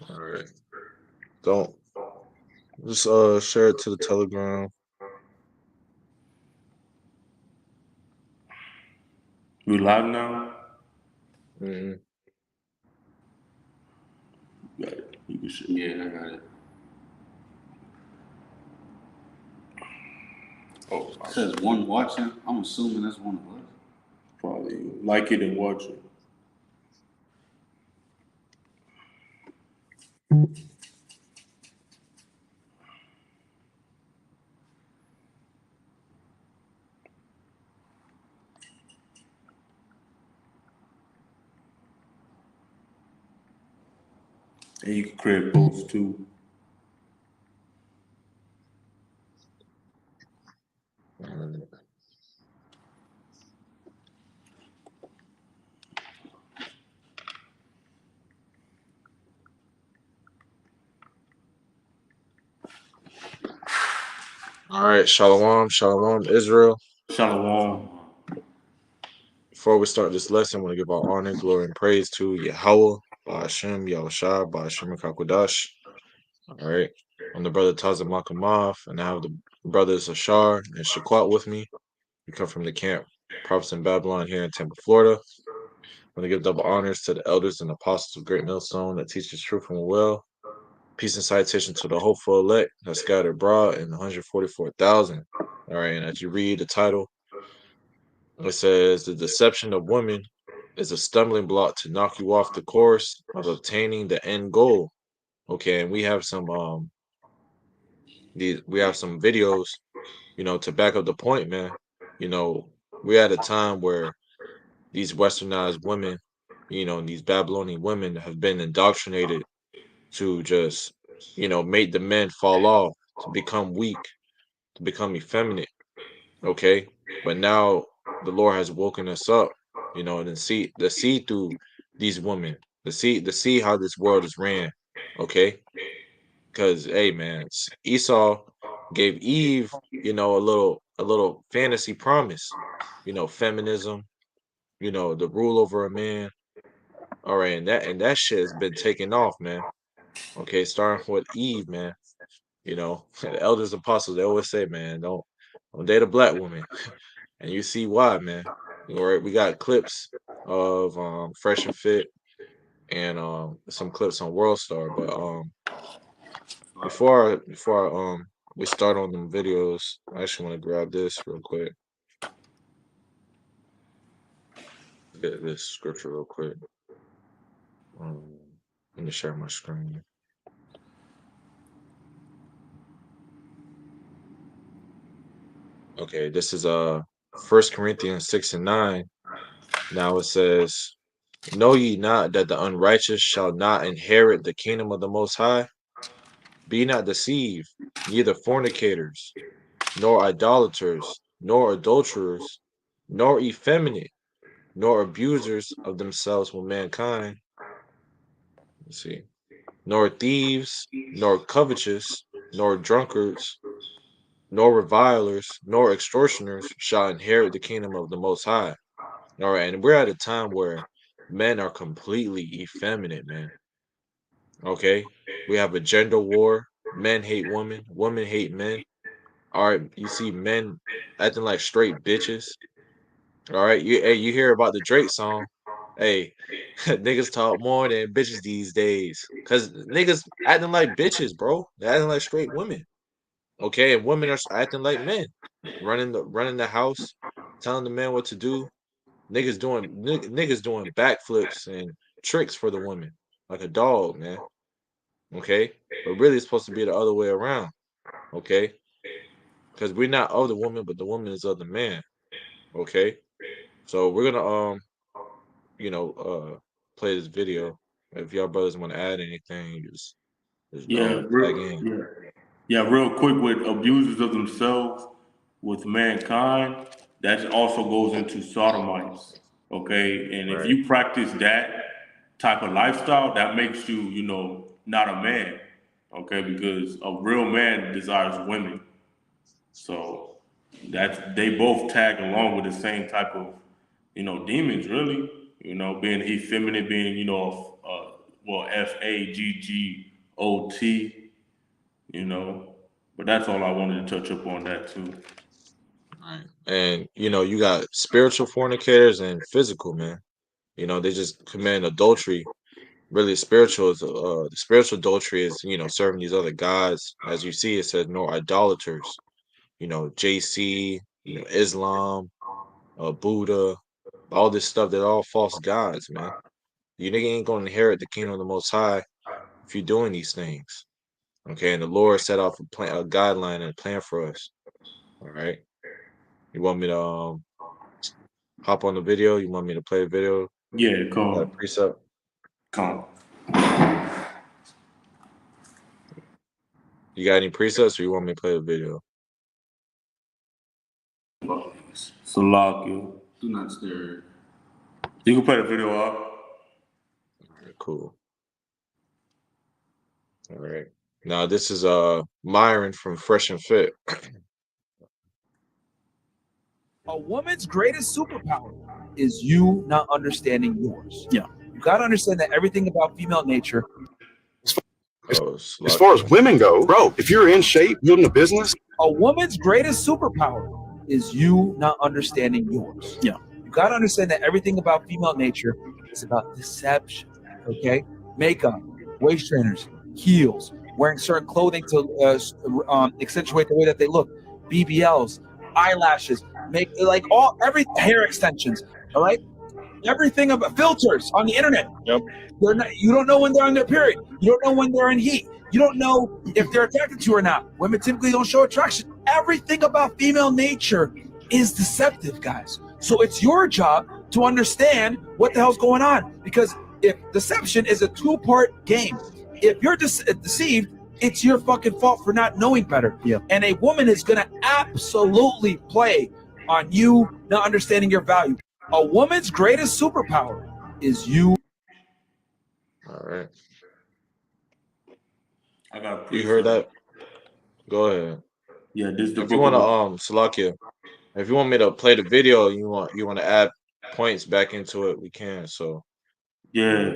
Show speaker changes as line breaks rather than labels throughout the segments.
All right. Don't just share it to the Telegram.
We live now?
Mm-hmm.
Got it. You can share.
Yeah, I got it.
Oh,
It says one watching. I'm assuming that's one of us.
probably like it and watch it. And you can create posts too.
All right, Shalom, Shalom, Israel.
Shalom.
Before we start this lesson, I want to give all honor, glory, and praise to Yahweh, Ba'ashem, Yahushua, Ba'ashem, and Kakwadash. All right. I'm the brother Tazim Makamov, and I have the brothers Ashar and Shaquat with me. We come from the camp Prophets in Babylon here in Tampa, Florida. I want to give double honors to the elders and apostles of Great Millstone that teach the truth and well. Peace and citation to the hopeful elect that scattered abroad in 144,000. All right, and as you read the title, it says the deception of women is a stumbling block to knock you off the course of obtaining the end goal. Okay, and we have some we have some videos, to back up the point, man. We're at a time where these westernized women, these Babylonian women have been indoctrinated to just, make the men fall off, to become weak, to become effeminate. Okay. But now the Lord has woken us up, and see through these women, to see how this world is ran. Okay. Because hey man, Esau gave Eve, a little fantasy promise, feminism, the rule over a man. All right, and that shit has been taken off, man. Okay, starting with Eve, man. The elders apostles, they always say, man, don't date a black woman. And you see why, man. All right, we got clips of Fresh and Fit and some clips on World Star. But before we start on them videos, I actually want to grab this real quick. Get this scripture real quick. Um, Let me share my screen. Okay, this is 1 Corinthians 6:9. Now it says, "Know ye not that the unrighteous shall not inherit the kingdom of the Most High? Be not deceived, neither fornicators, nor idolaters, nor adulterers, nor effeminate, nor abusers of themselves with mankind." Let's see. "Nor thieves, nor covetous, nor drunkards, nor revilers, nor extortioners shall inherit the kingdom of the Most High." All right, and we're at a time where men are completely effeminate, man. Okay, we have a gender war. Men hate women. Women hate men. All right, you see men acting like straight bitches. All right, you hear about the Drake song? Hey, niggas talk more than bitches these days, cause niggas acting like bitches, bro. They're acting like straight women. Okay, and women are acting like men, running the house, telling the man what to do. Niggas doing backflips and tricks for the women, like a dog, man. Okay, but really it's supposed to be the other way around. Okay, because we're not of the woman, but the woman is of the man. Okay, so we're gonna you know play this video. If y'all brothers want to add anything, just
Yeah,
tag in.
real quick with abusers of themselves with mankind, that also goes into sodomites. Okay, and if
Right.
you practice that type of lifestyle, that makes you, not a man. Okay, because a real man desires women. So that's they both tag along with the same type of, demons. Really, being effeminate, being FAGGOT, you know. But that's all I wanted to touch up on that too.
Right. And you got spiritual fornicators and physical, man. They just commit adultery. Really, spiritual is the spiritual adultery is serving these other gods. As you see, it says no idolaters. JC, Islam, Buddha, all this stuff. They're all false gods, man. You nigga ain't gonna inherit the kingdom of the Most High if you're doing these things. Okay, and the Lord set off a guideline and a plan for us. All right. You want me to hop on the video? You want me to play the video?
Yeah,
Got a
come.
precept?
Come.
You got any presets, or you want me to play the video?
Salakia.
Do not stare.
You can play the video off.
All right, cool. All right. Now this is Myron from Fresh and Fit.
A woman's greatest superpower is you not understanding yours.
Yeah.
You got to understand that everything about female nature.
Oh,
As far as women go, bro, if you're in shape, building a business,
A woman's greatest superpower is you not understanding yours.
Yeah.
You got to understand that everything about female nature is about deception. Okay. Makeup, waist trainers, heels, wearing certain clothing to accentuate the way that they look, BBLs, eyelashes, every hair extensions. All right. Everything about filters on the internet.
Yep.
You don't know when they're on their period. You don't know when they're in heat. You don't know if they're attracted to you or not. Women typically don't show attraction. Everything about female nature is deceptive, guys. So it's your job to understand what the hell's going on. Because if deception is a two-part game, if you're deceived, it's your fucking fault for not knowing better.
Yeah.
And a woman is going to absolutely play on you not understanding your value. A woman's greatest superpower is you.
All right.
I got.
You heard that? Go ahead.
Yeah, this is the
If you
book.
want to Salakia, if you want me to play the video, you want to add points back into it, we can. So
Yeah,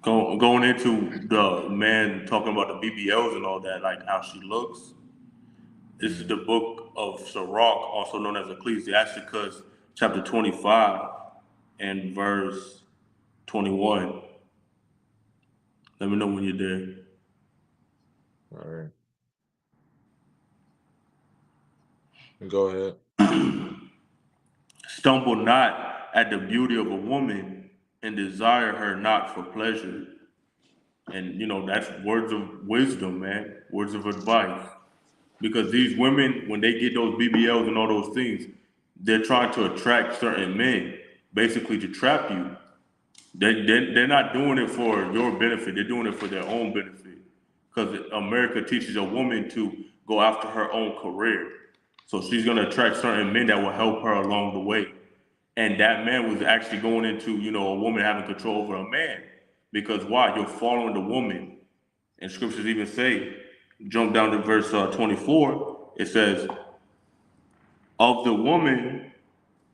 going into the man talking about the BBLs and all that, like how she looks. This is the book of Sirach, also known as Ecclesiasticus, chapter 25 and verse 21. Let me know when you're there.
all right. Go ahead.
Stumble not at the beauty of a woman and desire her not for pleasure. And that's words of wisdom, man. Words of advice. Because these women, when they get those BBLs and all those things, they're trying to attract certain men, basically to trap you. They're not doing it for your benefit. They're doing it for their own benefit. Because America teaches a woman to go after her own career. So she's going to attract certain men that will help her along the way. And that man was actually going into, a woman having control over a man. Because why? You're following the woman. And scriptures even say, jump down to verse 24, it says, of the woman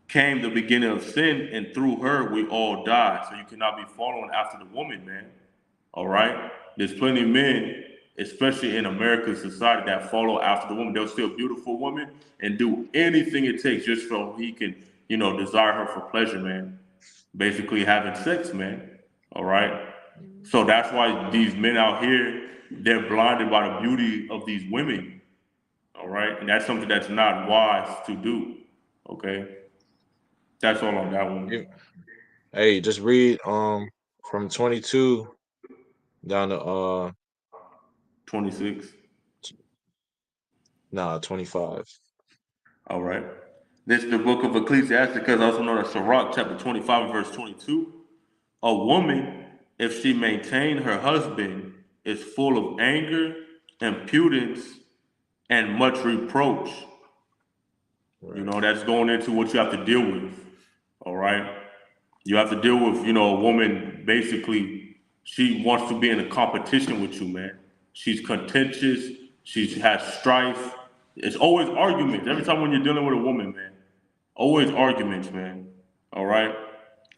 came the beginning of sin, and through her we all die. So you cannot be following after the woman, man. All right? There's plenty of men, especially in American society, that follow after the woman. They'll see a beautiful woman and do anything it takes just so he can, desire her for pleasure, man. Basically having sex, man. All right? So that's why these men out here, they're blinded by the beauty of these women. All right? And that's something that's not wise to do. Okay? That's all on that one.
Hey, just read from 22 down to
26.
25.
All right. This is the book of Ecclesiasticus, also known as Sirach, chapter 25, verse 22. A woman, if she maintain her husband, is full of anger, impudence, and much reproach.
Right.
That's going into what you have to deal with. All right. You have to deal with, a woman basically, she wants to be in a competition with you, man. She's contentious. She has strife. It's always arguments. Every time when you're dealing with a woman, man, always arguments, man. All right.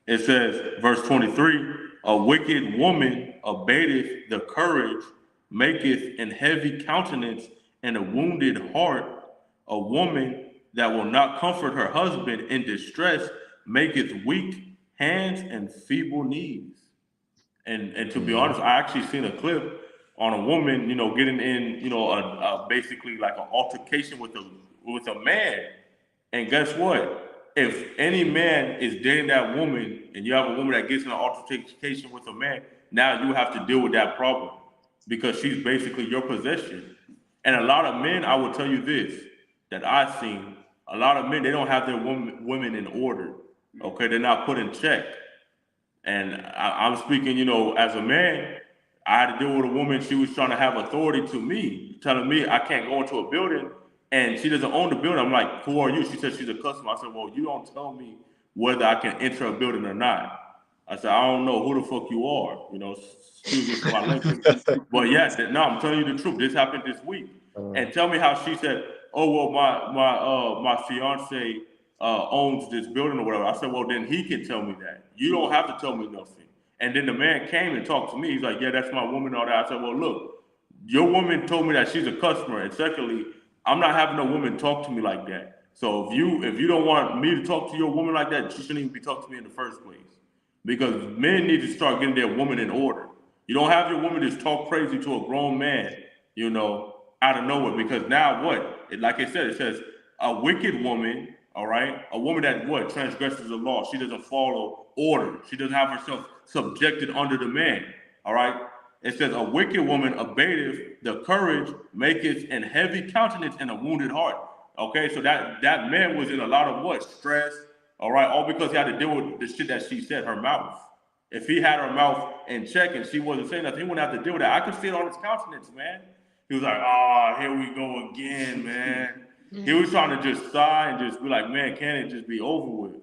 It says, verse 23, A wicked woman abateth the courage, maketh an heavy countenance and a wounded heart. A woman that will not comfort her husband in distress maketh weak hands and feeble knees. And to be
Mhm.
honest, I actually seen a clip on a woman, getting in, basically like an altercation with a man. And guess what? If any man is dating that woman, and you have a woman that gets in an altercation with a man, now you have to deal with that problem because she's basically your possession. And a lot of men, I will tell you this, that I've seen, a lot of men, they don't have their women in order. Okay, they're not put in check. And I'm speaking, as a man, I had to deal with a woman. She was trying to have authority to me, telling me I can't go into a building, and she doesn't own the building. I'm like, who are you? She said she's a customer. I said, well, you don't tell me whether I can enter a building or not. I said, I don't know who the fuck you are. Excuse me for my language. But yeah, no, I'm telling you the truth. This happened this week. And tell me how she said, oh well, my fiance owns this building or whatever. I said, well then he can tell me that. You don't have to tell me nothing. And then the man came and talked to me. He's like, yeah, that's my woman, all that. I said, well, look, your woman told me that she's a customer, and secondly, I'm not having a woman talk to me like that. So if you don't want me to talk to your woman like that, you shouldn't even be talking to me in the first place. Because men need to start getting their woman in order. You don't have your woman just talk crazy to a grown man, out of nowhere. Because now what? Like I said, it says a wicked woman, all right, a woman that what transgresses the law. She doesn't follow order. She doesn't have herself subjected under the man. All right. It says a wicked woman abateth the courage, maketh an heavy countenance and a wounded heart. Okay, so that man was in a lot of what stress. All right, all because he had to deal with the shit that she said, her mouth. If he had her mouth in check and she wasn't saying nothing, he wouldn't have to deal with that. I could see it on his countenance, man. He was like, "Ah, here we go again, man." He was trying to just sigh and just be like, "Man, can it just be over with?"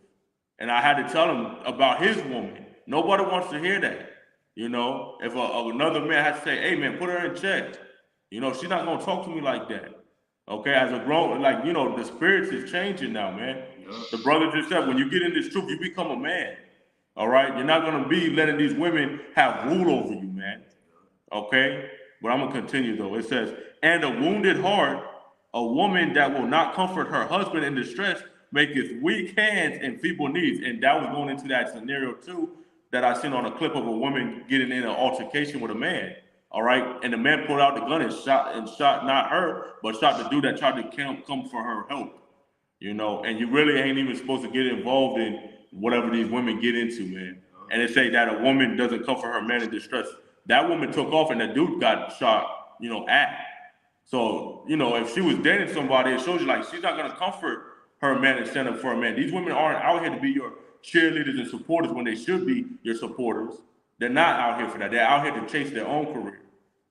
And I had to tell him about his woman. Nobody wants to hear that. If another man has to say, "Hey, man, put her in check," she's not gonna talk to me like that. Okay, as a grown, like the spirits is changing now, man. The brother just said, when you get in this truth, you become a man. All right, you're not gonna be letting these women have rule over you, man. Okay, but I'm gonna continue though. It says, "And a wounded heart, a woman that will not comfort her husband in distress, maketh weak hands and feeble knees." And that was going into that scenario too that I seen on a clip of a woman getting in an altercation with a man. All right, and the man pulled out the gun and shot not her, but shot the dude that tried to come for her help. And you really ain't even supposed to get involved in whatever these women get into, man. And they say that a woman doesn't comfort her man in distress. That woman took off and the dude got shot, at. So, if she was dating somebody, it shows you like she's not gonna comfort her man and stand up for a man. These women aren't out here to be your cheerleaders and supporters when they should be your supporters. They're not out here for that. They're out here to chase their own career.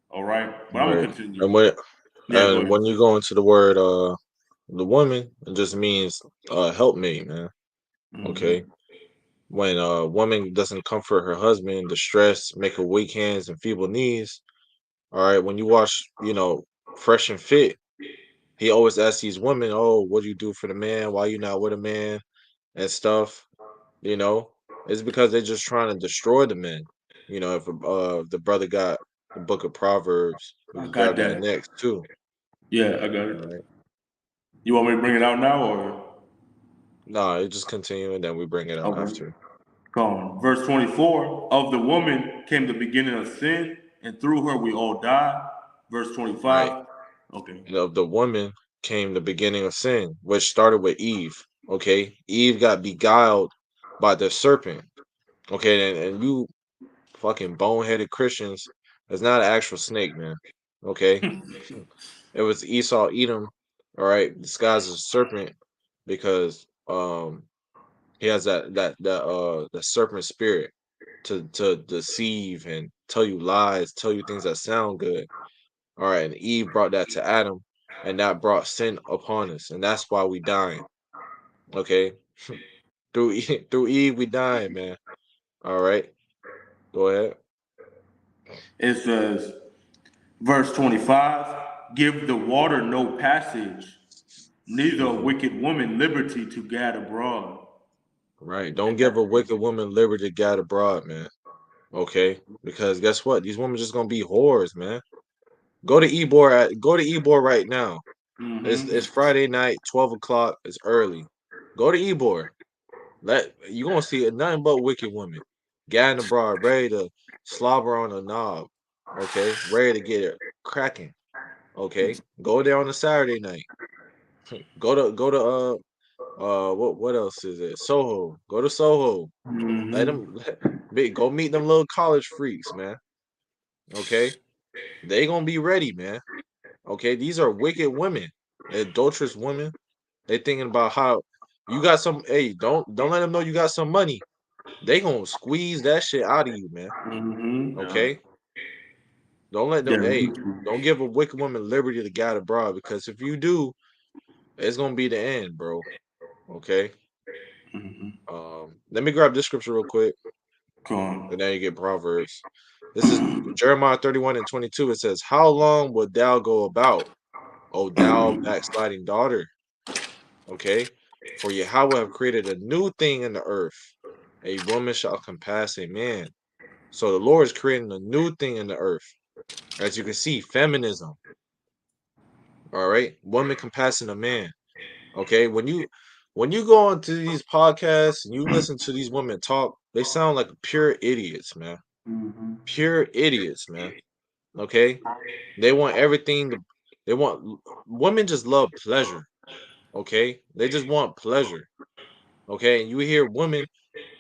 All right. But I'm gonna
Right.
continue.
And when
Yeah, go
and
ahead.
when you go into the word the woman, it just means helpmate, man. Okay.
Mm-hmm.
When a woman doesn't comfort her husband in distress, make her weak hands and feeble knees. All right. When you watch, Fresh and Fit, he always asks these women, "Oh, what do you do for the man? Why you not with a man?" and stuff. You know, it's because they're just trying to destroy the men. If the brother got the Book of Proverbs, we
I
can
got
grab that
that.
next too.
Yeah, I got
All
it.
right.
You want me to bring it out now or
No, it just continue and then we bring it out
okay?
after.
Go on. Verse 24, of the woman came the beginning of sin, and through her we all die. Verse
Right.
25. Okay.
And of the woman came the beginning of sin, which started with Eve. Okay. Eve got beguiled by the serpent. Okay, and you fucking boneheaded Christians, it's not an actual snake, man. Okay. It was Esau Edom, all right, disguised as a serpent because he has that serpent spirit to deceive and tell you lies, tell you things that sound good. All right, and Eve brought that to Adam, and that brought sin upon us, and that's why we dying. Okay, through Eve we dying, man. All right, go ahead.
It says, verse 25, give the water no passage, neither a
Hmm.
wicked woman liberty to gad abroad.
Right, don't
And
give
that,
a wicked woman liberty to gad abroad, man. Okay, because guess what? These women just gonna be whores, man. Go to Ebor right now. It's Friday night, 12 o'clock. It's early. Go to Ebor. You gonna see nothing but wicked women. Guy in the broad, ready to slobber on a knob. Okay, ready to get it cracking. Okay, go there on a Saturday night. Go to what else is it? Soho. Go to Soho. Let them go meet them little college freaks, man. Okay, they gonna be ready, man. Okay, these are wicked women, adulterous women. They thinking about how you got some. Hey, don't let them know you got some money. They gonna squeeze that shit out of you, man. Okay, don't let them. Hey, don't give a wicked woman liberty to guide abroad, because if you do, it's gonna be the end, bro. Okay. Let me grab this scripture real quick,
Go on.
and then you get Proverbs. This is Jeremiah 31:22. It says, "How long wilt thou go about, O thou backsliding daughter? Okay, for Yahweh have created a new thing in the earth. A woman shall compass a man." So the Lord is creating a new thing in the earth. As you can see, feminism. All right, woman compassing a man. Okay, when you go onto these podcasts and you listen to these women talk, they sound like pure idiots, man. Pure idiots, man. Okay, they want everything. They want women just love pleasure. Okay, they just want pleasure. Okay, and you hear women,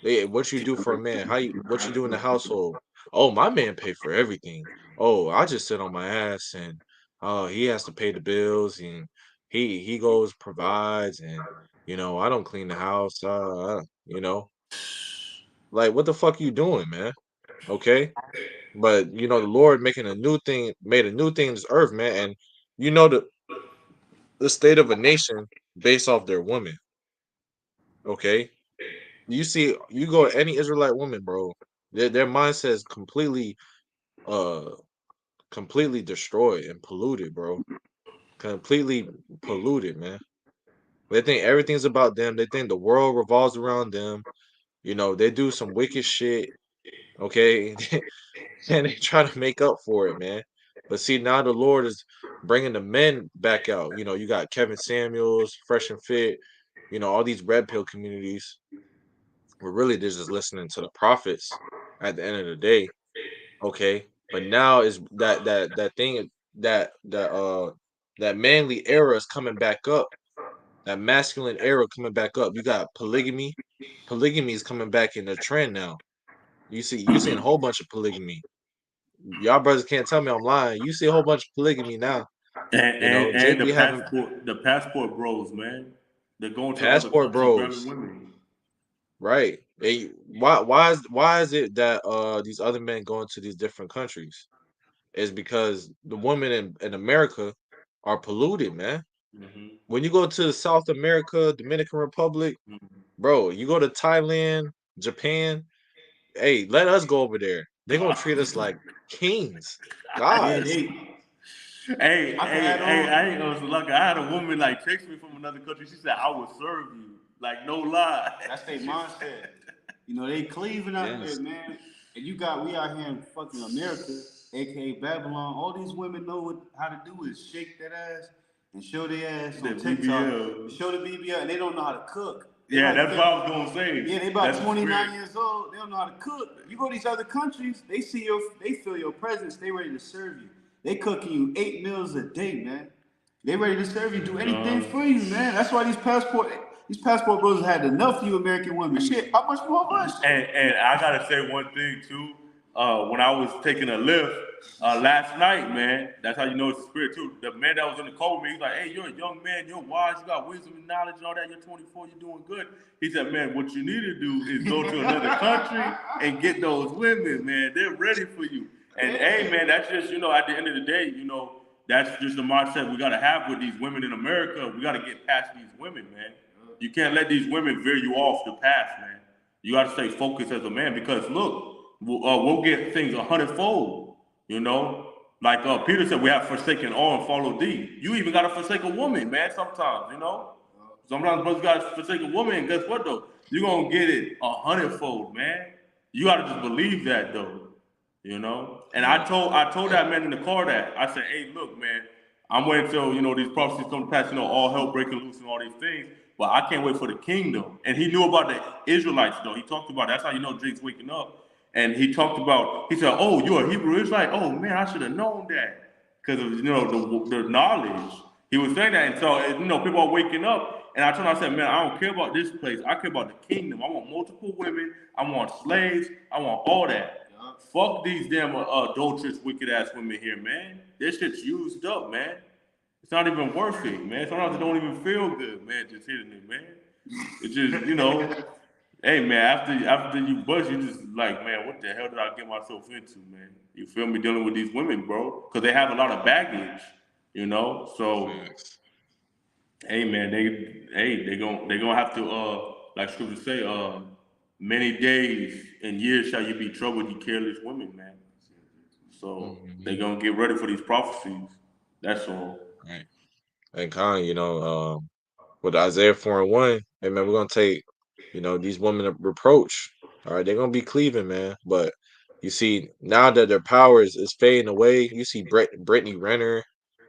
what you do for a man? What you do in the household? Oh, my man pay for everything. Oh, I just sit on my ass and he has to pay the bills and he goes provides and I don't clean the house. Like what the fuck you doing, man? Okay, but the Lord making a new thing, made a new thing in this earth, man, and the state of a nation based off their women. Okay, you go to any Israelite woman, bro. Their mindset is uh completely destroyed and polluted, bro. Completely polluted, man. They think everything's about them. They think the world revolves around them. They do some wicked shit, okay? And they try to make up for it, man. But see, now the Lord is bringing the men back out. You got Kevin Samuels, Fresh and Fit, all these red pill communities. We're really just listening to the prophets at the end of the day. Okay, but now is that thing that manly era is coming back up. That masculine era coming back up. You got polygamy. Polygamy is coming back in the trend now. You seeing a whole bunch of polygamy. Y'all brothers can't tell me I'm lying. You see a whole bunch of polygamy now.
And
JB having
the passport bros, man. They're going to other
passport
countries grabbing
bros,
women.
right? Why is it that these other men going to these different countries? Is because the women in America are polluted, man. When you go to South America, Dominican Republic, bro, you go to Thailand, Japan, hey, let us go over there. They're gonna treat us like kings,
Yeah,
gods.
Hey,
I can add
I ain't gonna lucky. I had a woman like text me from another country. She said, "I will serve you." Like no lie.
That's their mindset. They cleaving out
Yes.
there, man. And we out here in fucking America, aka Babylon. All these women know how to do is shake that ass and show their ass on
The
TikTok.
BBL.
Show the BBL, and they don't know how to cook.
Yeah, that's what I was gonna say.
Yeah, they about
That's
29
weird.
years old. They don't know how to cook. You go to these other countries, they feel your presence. They ready to serve you. They cooking you 8 meals a day, man. They ready to serve you, do anything for you, man. That's why these passport bros had enough of you American women. Shit, how much more of us?
And I gotta say one thing too. When I was taking a lift last night, man, that's how you know it's the spirit too. The man that was in the car with me, he's like, "Hey, you're a young man, you're wise, you got wisdom and knowledge and all that. You're 24, you're doing good." He said, "Man, what you need to do is go to another country and get those women, man. They're ready for you." And hey, man, that's just at the end of the day, that's just the mindset we gotta have with these women in America. We gotta get past these women, man. You can't let these women veer you off the path, man. You got to stay focused as a man because look, we'll get things 100-fold. Like Peter said, we have forsaken all and follow thee. You even got to forsake a woman, man. Sometimes, sometimes brothers got to forsake a woman, and guess what though? You're gonna get it 100-fold, man. You gotta just believe that though, you know. And I told that man in the car that I said, hey, look, man, I'm waiting till these prophecies come to pass, all hell breaking loose and all these things. But I can't wait for the kingdom. And he knew about the Israelites though. He talked about that's how Drake's waking up. And he talked about he said, oh, you're a Hebrew Israelite. Oh man, I should have known that because of the knowledge. He was saying that, and so people are waking up. And I told him, I said, man, I don't care about this place. I care about the kingdom. I want multiple women. I want slaves. I want all that. Fuck these damn adulterous, wicked ass women here, man. This shit's used up, man. It's not even worth it, man. Sometimes it don't even feel good, man, just hitting it, man. It's just, hey, man, after you bust, you just like, man, what the hell did I get myself into, man? You feel me? Dealing with these women, bro. Because they have a lot of baggage, So, hey, man, they gonna have to, like Scripture say, many days and years shall you be troubled, you careless women, man. So they gonna get ready for these prophecies. That's all.
Right. And Khan, with Isaiah 4:1, hey man, we're gonna take, these women of reproach. All right, they're gonna be cleaving, man. But you see, now that their power is fading away, you see Brittany Renner.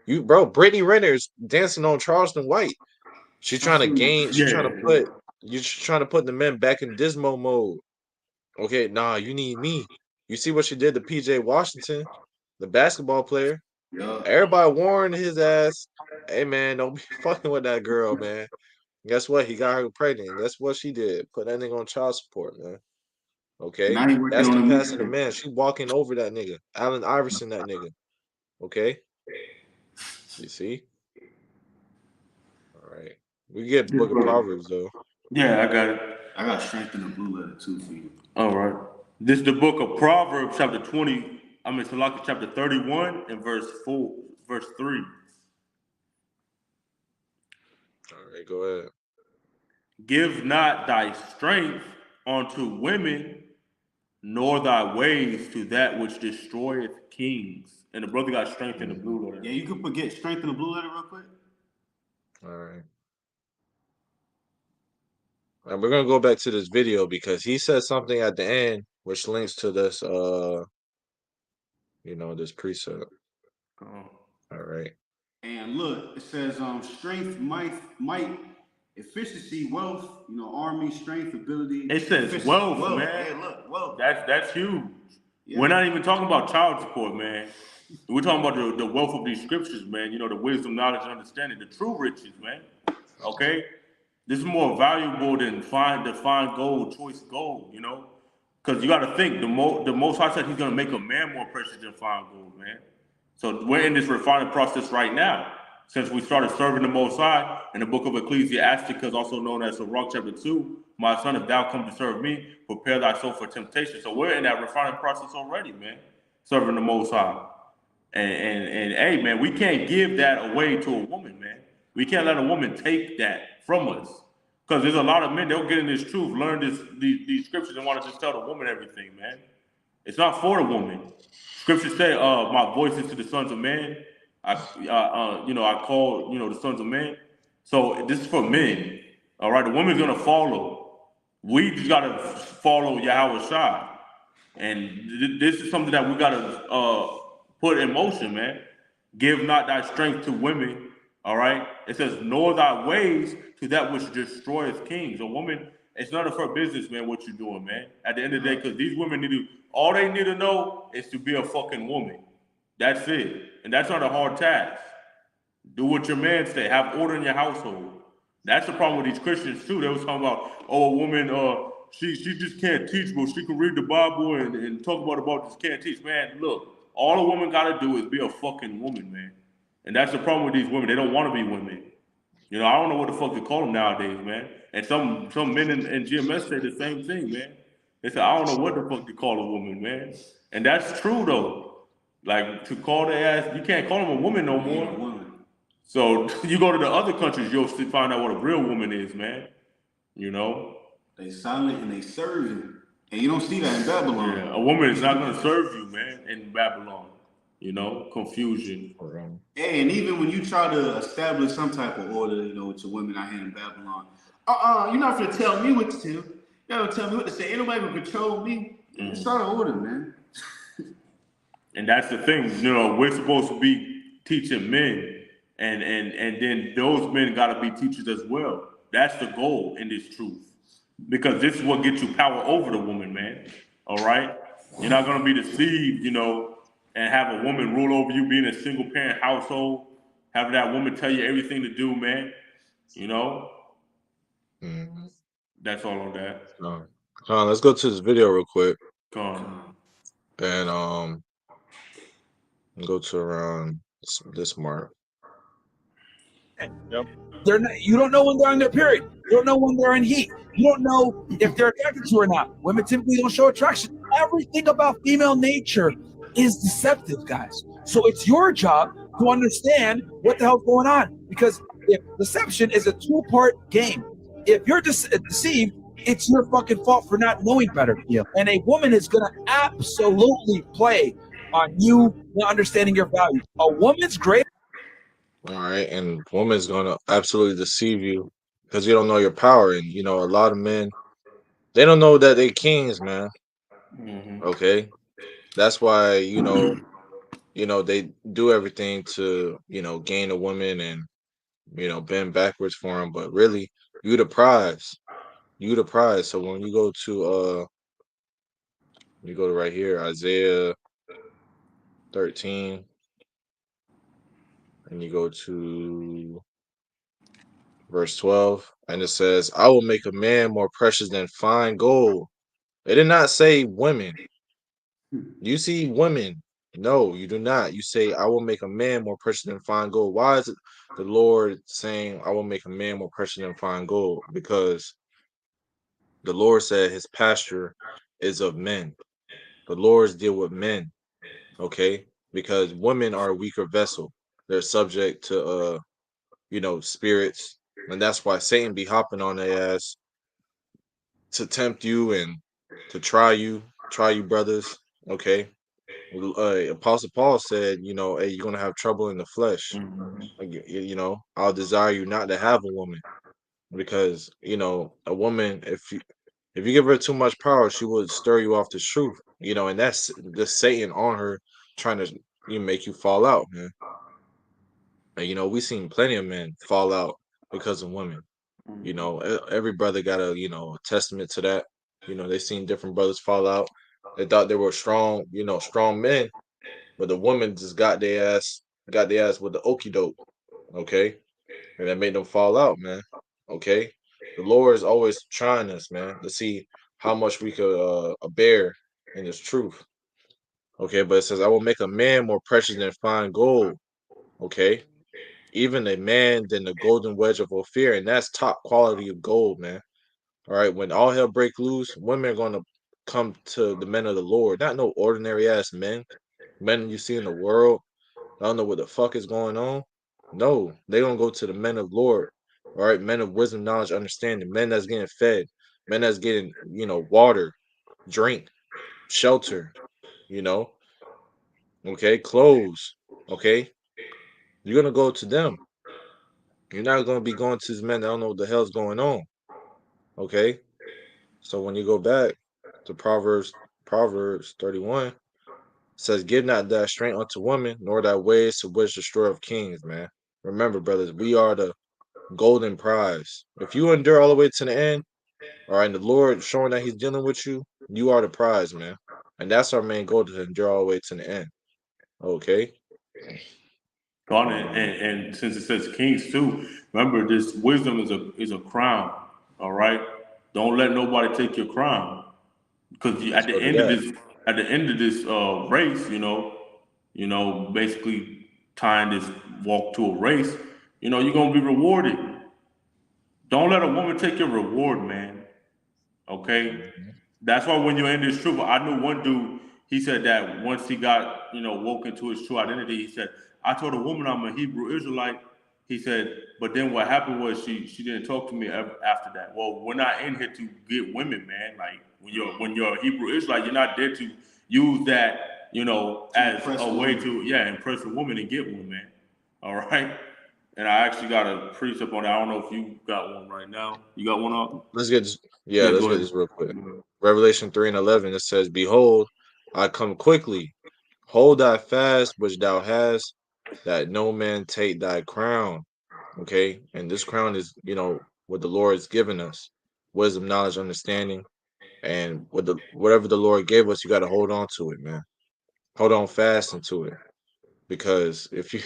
Brittany Renner is dancing on Charleston White. She's trying to gain, she's trying to put the men back in dismo mode. Okay, nah, you need me. You see what she did to PJ Washington, the basketball player?
Yeah.
Everybody warned his ass, hey man, don't be fucking with that girl, man. Guess what? He got her pregnant. That's what she did. Put that nigga on child support, man. Okay?
Now he working
That's
on
the
a
pass of the
mixtape.
man. She walking over that nigga. Allen Iverson, that nigga. Okay? You see? All right. We get Book of Proverbs, though.
Yeah, I got it.
I got strength in the blue letter too for you.
All right. This is the book of Proverbs, chapter 20. Salaki chapter 31 and verse 3.
All right, go ahead.
Give not thy strength unto women, nor thy ways to that which destroyeth kings. And the brother got strength in the blue letter.
Yeah, you could get strength in the blue letter real quick.
All right. And we're gonna go back to this video because he said something at the end which links to this this precept. All right.
And look, it says strength, might, efficiency, wealth, army, strength, ability.
It says wealth, man.
Yeah, look, wealth.
That's huge. Yeah. We're not even talking about child support, man. We're talking about the wealth of these scriptures, man. The wisdom, knowledge, and understanding, the true riches, man. Okay? This is more valuable than the fine gold, choice gold, Because you got to think, the Most High said he's going to make a man more precious than fine gold, man. So we're in this refining process right now. Since we started serving the Most High in the book of Ecclesiasticus, also known as Sirach chapter 2, my son, if thou come to serve me, prepare thy soul for temptation. So we're in that refining process already, man, serving the Most High. And hey, man, we can't give that away to a woman, man. We can't let a woman take that from us. Because there's a lot of men, they'll get in this truth, learn these scriptures and want to just tell the woman everything, man. It's not for the woman. Scriptures say, my voice is to the sons of men. I call, the sons of men. So this is for men. All right, the woman's going to follow. We just got to follow Yahweh Shai. And this is something that we got to put in motion, man. Give not thy strength to women. All right. It says, nor thy ways to that which destroyeth kings. A woman, it's none of her business, man, what you're doing, man. At the end of the day, because these women all they need to know is to be a fucking woman. That's it. And that's not a hard task. Do what your man say. Have order in your household. That's the problem with these Christians, too. They was talking about, a woman, she just can't teach, but she can read the Bible and talk about this, can't teach. Man, look, all a woman got to do is be a fucking woman, man. And that's the problem with these women. They don't want to be women. I don't know what the fuck to call them nowadays, man. And some men in GMS say the same thing, man. They say, I don't know what the fuck to call a woman, man. And that's true, though. Like, to call their ass, you can't call them a woman no more. So you go to the other countries, you'll find out what a real woman is, man.
They silent and they serving. And you don't see that in Babylon.
Yeah, a woman is not going to serve you, man, in Babylon. Confusion.
Hey, and even when you try to establish some type of order, with your women out here in Babylon, you're not going to tell me what to do. You're not going to tell me what to say. Ain't nobody going to control me. It's out of order, man.
And that's the thing, we're supposed to be teaching men, and then those men got to be teachers as well. That's the goal in this truth, because this is what gets you power over the woman, man. All right, you're not gonna be deceived, and have a woman rule over you, being a single parent household, having that woman tell you everything to do, man.
Mhm.
That's all on that.
Let's go to this video real quick
Come.
and go to around this mark.
They're not, you don't know when they're on their period. You don't know when they're in heat. You don't know if they're attracted to you or not. Women typically don't show attraction. Everything about female nature is deceptive, guys. So it's your job to understand what the hell's going on. Because if deception is a two-part game, if you're deceived, it's your fucking fault for not knowing better. Yeah. And a woman is going to absolutely play on you not understanding your value. A woman's great.
All right, and woman's gonna absolutely deceive you because you don't know your power, and a lot of men they don't know that they kings, man.
Mm-hmm.
Okay, that's why they do everything to gain a woman and bend backwards for them, but really you the prize, So when you go to right here Isaiah 13, and you go to verse 12, and it says, I will make a man more precious than fine gold. It did not say women. You see women. No, you do not. You say, I will make a man more precious than fine gold. Why is it the Lord saying, I will make a man more precious than fine gold? Because the Lord said his pasture is of men. The Lord's deal with men. Okay? Because women are a weaker vessel. They're subject to spirits. And that's why Satan be hopping on their ass to tempt you and to try you brothers. Okay? Apostle Paul said, hey, you're gonna have trouble in the flesh.
Mm-hmm.
Like, I'll desire you not to have a woman, because a woman, if you give her too much power, she will stir you off the truth. And that's just Satan on her, trying to make you fall out, man. And we've seen plenty of men fall out because of women. Every brother got a testament to that. They seen different brothers fall out. They thought they were strong, strong men, but the woman just got their ass with the okie doke. Okay, and that made them fall out, man. Okay, the Lord is always trying us, man, to see how much we could bear in His truth. Okay, but it says, I will make a man more precious than fine gold. Okay, even a man than the golden wedge of Ophir, and that's top quality of gold, man. All right, when all hell break loose, women are gonna come to the men of the Lord, not no ordinary ass men you see in the world. I don't know what the fuck is going on. No, they gonna go to the men of Lord, all right, men of wisdom, knowledge, understanding, men that's getting fed, men that's getting, water, drink, shelter, you know, okay, clothes, okay. You're gonna go to them. You're not gonna be going to these men that don't know what the hell's going on. Okay. So when you go back to Proverbs 31, says, give not thy strength unto women, nor thy ways to which destroy of kings, man. Remember, brothers, we are the golden prize. If you endure all the way to the end, all right, and the Lord showing that He's dealing with you, you are the prize, man. And that's our main goal, to endure all the way to the end. Okay.
God, and since it says kings too, remember this wisdom is a crown. All right, don't let nobody take your crown, because at the
So do
end of
that.
this race, basically tying this walk to a race, you're gonna be rewarded. Don't let a woman take your reward, man. Okay,
Mhm.
that's why when you're in this truth, I knew one dude. He said that once he got woke into his true identity, he said, "I told a woman I'm a Hebrew Israelite." He said, but then what happened was she didn't talk to me after that. Well, we're not in here to get women, man. Like when you're a Hebrew Israelite, you're not there to use that as
impress
a
a
way
woman.
to impress a woman and get one, man. All right. And I actually got a precept on that. I don't know if you got one right now. You got one up?
Let's get this. Yeah,
Yeah,
let's
go
get
ahead.
this real quick. Revelation 3:11, it says, "Behold, I come quickly. Hold thy fast which thou hast, that no man take thy crown." Okay, and this crown is, what the Lord has given us: wisdom, knowledge, understanding, and whatever the Lord gave us, you got to hold on to it, man. Hold on fast into it, because if you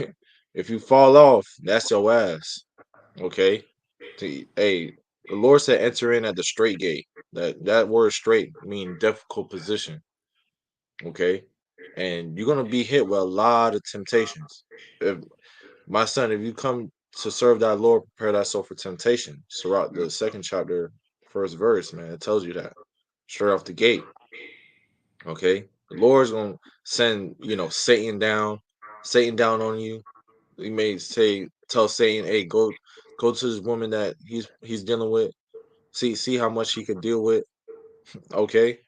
if you fall off, that's your ass. Okay, hey, the Lord said, "Enter in at the straight gate." That word "straight" mean difficult position. Okay, and you're gonna be hit with a lot of temptations. If My son, if you come to serve thy Lord, prepare thyself for temptation. Sirach, the second chapter, first verse, man, it tells you that straight off the gate. Okay, the Lord's gonna send, Satan down on you. He may tell Satan, "Hey, go to this woman that he's dealing with. See how much he can deal with." Okay,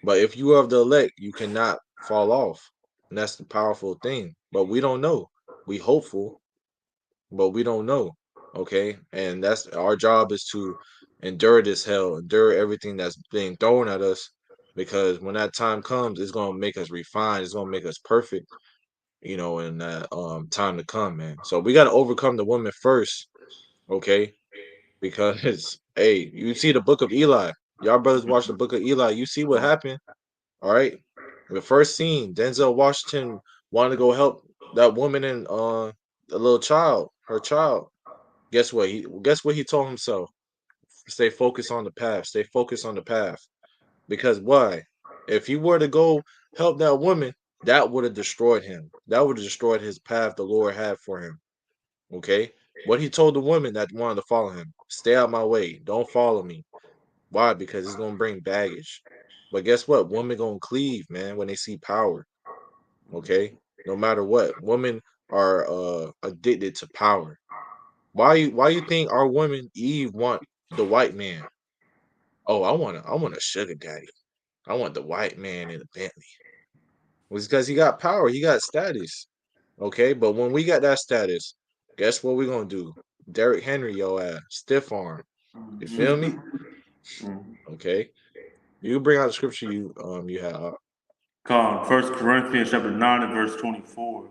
but if you are of the elect, you cannot fall off, and that's the powerful thing. But we don't know. We hopeful, but we don't know. Okay, and that's our job, is to endure this hell, endure everything that's being thrown at us, because when that time comes, it's gonna make us refined. It's gonna make us perfect. In that time to come, man. So we got to overcome the woman first. Okay, because hey, you see the book of Eli. Y'all brothers watch the book of Eli. You see what happened. All right, the first scene, Denzel Washington wanted to go help that woman and the little child, her child. Guess what he told himself? Stay focused on the path. Stay focused on the path. Because why? If he were to go help that woman, that would have destroyed him. That would have destroyed his path the Lord had for him. Okay? What he told the woman that wanted to follow him: stay out my way. Don't follow me. Why? Because it's gonna bring baggage. But guess what? Women gonna cleave, man, when they see power. Okay? No matter what. Women are addicted to power. Why you think our woman Eve want the white man? Oh, I want a sugar daddy. I want the white man in a Bentley. Was because he got power, he got status. Okay, but when we got that status, guess what we're gonna do? Derrick Henry, your ass, stiff arm. You feel me? Okay. You bring out the scripture you have.
Come, 1 Corinthians chapter 9 and verse 24.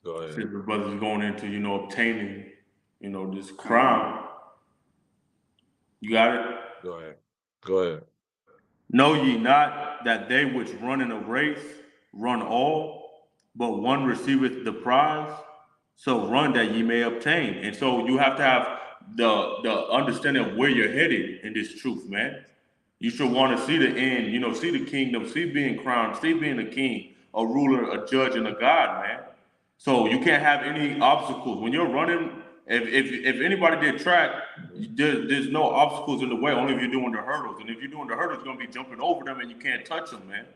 Go
See,
ahead.
the brothers going into, obtaining, this crown. You got it?
Go ahead. Go ahead.
Know ye not that they which run in a race run all, but one receiveth the prize? So run that ye may obtain. And so you have to have the understanding of where you're headed in this truth, man. You should want to see the end, see the kingdom, see being crowned, see being a king, a ruler, a judge, and a God, man. So you can't have any obstacles when you're running. If anybody did track, there's no obstacles in the way. Only if you're doing the hurdles, and if you're doing the hurdles, you're gonna be jumping over them, and you can't touch them, man.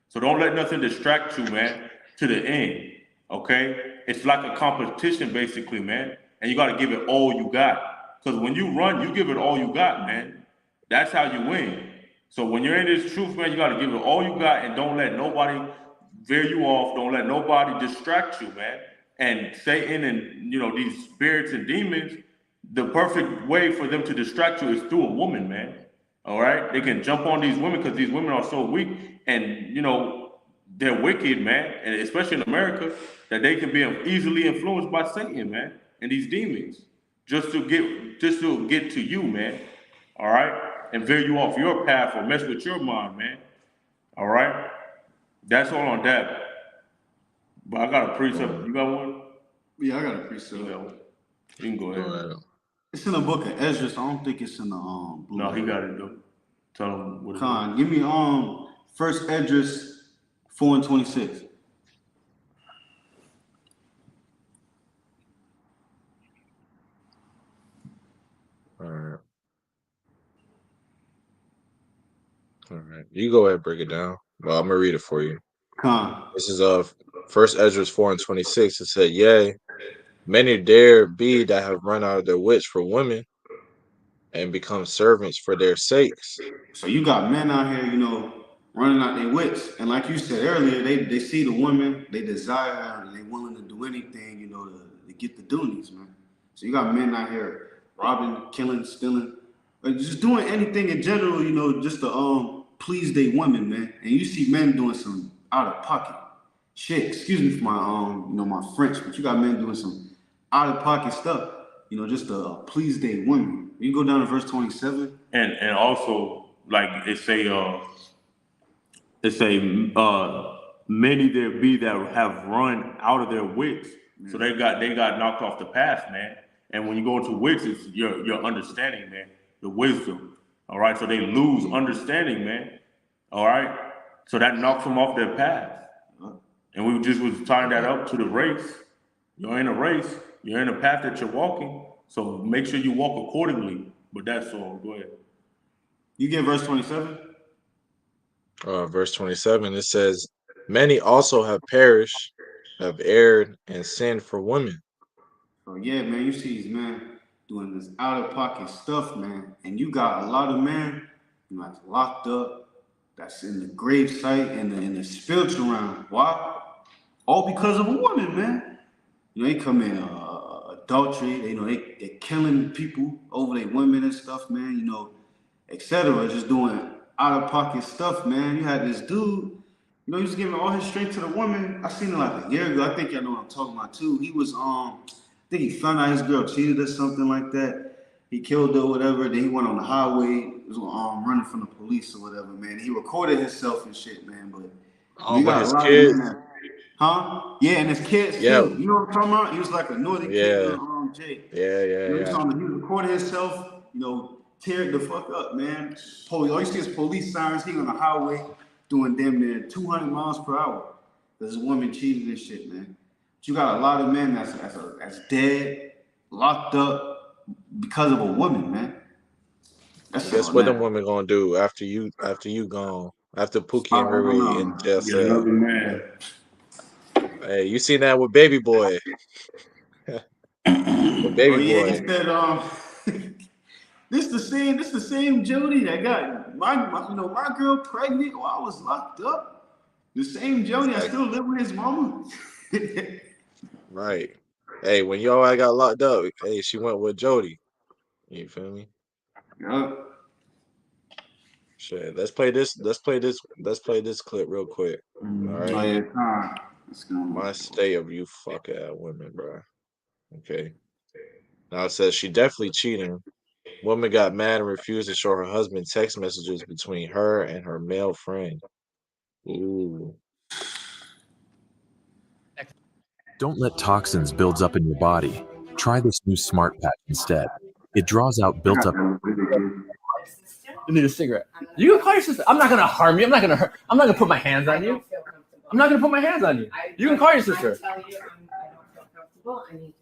So don't let nothing distract you, man, to the end. Okay, it's like a competition, basically, man, and you got to give it all you got. Because when you run, you give it all you got, man. That's how you win. So when you're in this truth, man, you got to give it all you got, and don't let nobody veer you off. Don't let nobody distract you, man. And Satan and these spirits and demons, the perfect way for them to distract you is through a woman, man. All right, they can jump on these women because these women are so weak, and they're wicked, man, and especially in America, that they can be easily influenced by Satan, man, and these demons, just to get to you, man. All right, and veer you off your path or mess with your mind, man. All right, that's all on that. But I got a precept. You got one?
Yeah, I got a
You
precept.
got one. You can go
Go
ahead.
ahead.
It's in the book of Ezra, so I don't think it's in the blue
No, he
letter.
got it though. Tell him what it is.
Con, give me first Esdras 4 and 26.
All right. All right. You go ahead, break it down. Well, I'm gonna read it for you.
Con.
This is First Ezra 4 and 26. It said, "Yea, many there be that have run out of their wits for women, and become servants for their sakes."
So you got men out here, running out their wits. And like you said earlier, they see the woman, they desire her, and they willing to do anything, to get the doonies, man. So you got men out here robbing, killing, stealing, just doing anything in general, just to please they women, man. And you see men doing some out of pocket shit. Excuse me for my my French, but you got men doing some out of pocket stuff, just to please they women. You go down to verse 27.
And also like it say many there be that have run out of their wits. So they got knocked off the path, man. And when you go into wits, it's your understanding, man, your wisdom. All right. So they lose understanding, man. All right. So that knocks them off their path. And we just was tying that up to the race. You're in a race. You're in a path that you're walking. So make sure you walk accordingly. But that's all. Go ahead.
You get verse 27?
Verse 27, it says, many also have perished, have erred, and sinned for women.
So yeah, man, you see these men doing this out of pocket stuff, man. And you got a lot of men that's locked up, that's in the grave site and in the spiritual realm. Why? All because of a woman, man. They come in adultery, they're killing people over their women and stuff, man, etc. Just doing out of pocket stuff, man. You had this dude, he was giving all his strength to the woman. I seen it like a year ago. I think y'all know what I'm talking about too. He was I think he found out his girl cheated or something like that. He killed her or whatever. Then he went on the highway, was running from the police or whatever, man. He recorded himself and shit, man. But
Oh, but his kids.
Huh? Yeah, and his kids
Yeah.
too. You know what I'm talking about? He was like a naughty kid, Jay.
Yeah.
He recorded himself, tear it the fuck up, man. All you see is police sirens. He on the highway doing damn near 200 miles per hour. There's a woman cheated and shit, man. But you got a lot of men that's dead, locked up because of a woman, man.
Guess what them women gonna do after you gone? After Pookie and Riri in jail cell.
Man.
Hey, you seen that with Baby Boy? With Baby Boy.
He said, this the same Jody that got my girl pregnant while I was locked up. The same Jody I still live with his mama.
Right. Hey, when y'all got locked up, hey, she went with Jody. You feel me?
Yeah.
Shit. Let's play this clip real quick. All right. My state of you fuck ass women, bro. Okay. Now it says she definitely cheating. Woman got mad and refused to show her husband text messages between her and her male friend. Ooh.
Don't let toxins build up in your body. Try this new Smart Patch instead. It draws out built up.
You need a cigarette. You can call your sister. I'm not gonna harm you. I'm not gonna put my hands on you. I'm not gonna put my hands on you. You can call your sister.
I tell you, I don't feel comfortable. I need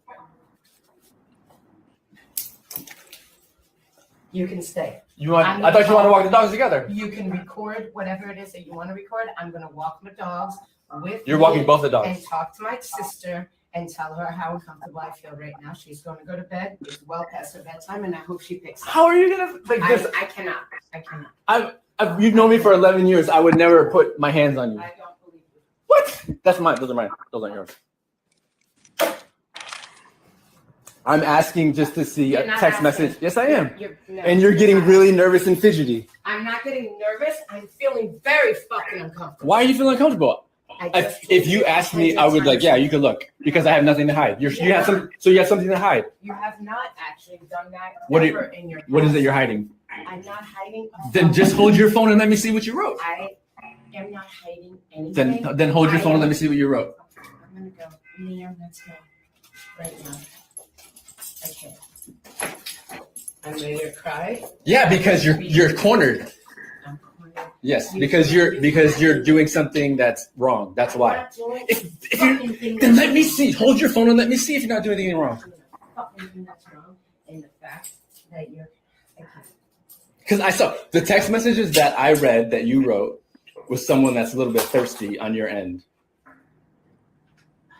to go. You can stay.
I thought you wanted to walk the dogs together.
You can record whatever it is that you want to record. I'm gonna walk the dogs with.
You're walking both the dogs.
And talk to my sister and tell her how uncomfortable I feel right now. She's going to go to bed. It's well past her bedtime, and I hope she picks up.
How are you gonna like this?
I cannot.
You've known me for 11 years. I would never put my hands on you.
I don't believe you.
What? That's mine. Those are mine. Those aren't yours. I'm asking just to see a text message. Yes, I am. And you're getting really nervous and fidgety.
I'm not getting nervous. I'm feeling very fucking uncomfortable.
Why are you feeling uncomfortable? If you asked me, I would like, yeah, you can look because I have nothing to hide. You have something to hide.
You have not actually done that.
What is it you're hiding?
I'm not hiding.
Then just hold your phone and let me see what you wrote.
I am not hiding anything.
Then hold your phone and let me see what you wrote.
I'm gonna go. Liam, let's go. Right now. Okay. I'm ready to cry.
Yeah, because you're cornered.
I'm cornered.
Yes, because you're doing something that's wrong. That's why.
I'm not doing
Then let me see. Hold your phone and let me see if you're not doing anything wrong.
Fucking thing that's wrong in the fact that you're.
Because I saw the text messages that I read that you wrote was someone that's a little bit thirsty on your end.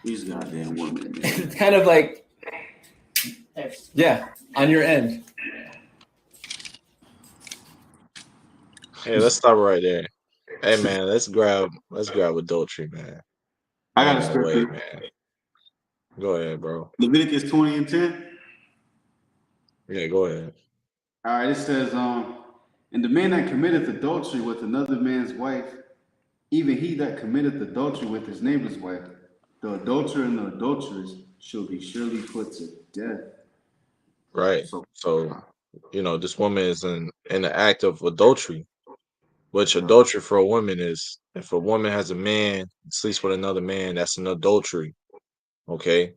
These goddamn women.
It's kind of like, yeah, on your end.
Hey, let's stop right there. Hey man, let's grab adultery, man.
I got a scripture,
man. Go ahead, bro.
Leviticus 20:10.
Yeah, go ahead.
All right, it says, and the man that committeth adultery with another man's wife, even he that committeth adultery with his neighbor's wife, the adulterer and the adulteress shall be surely put to death.
Right.
So,
So, this woman is in the act of adultery, which adultery for a woman is if a woman has a man, sleeps with another man, that's an adultery. Okay.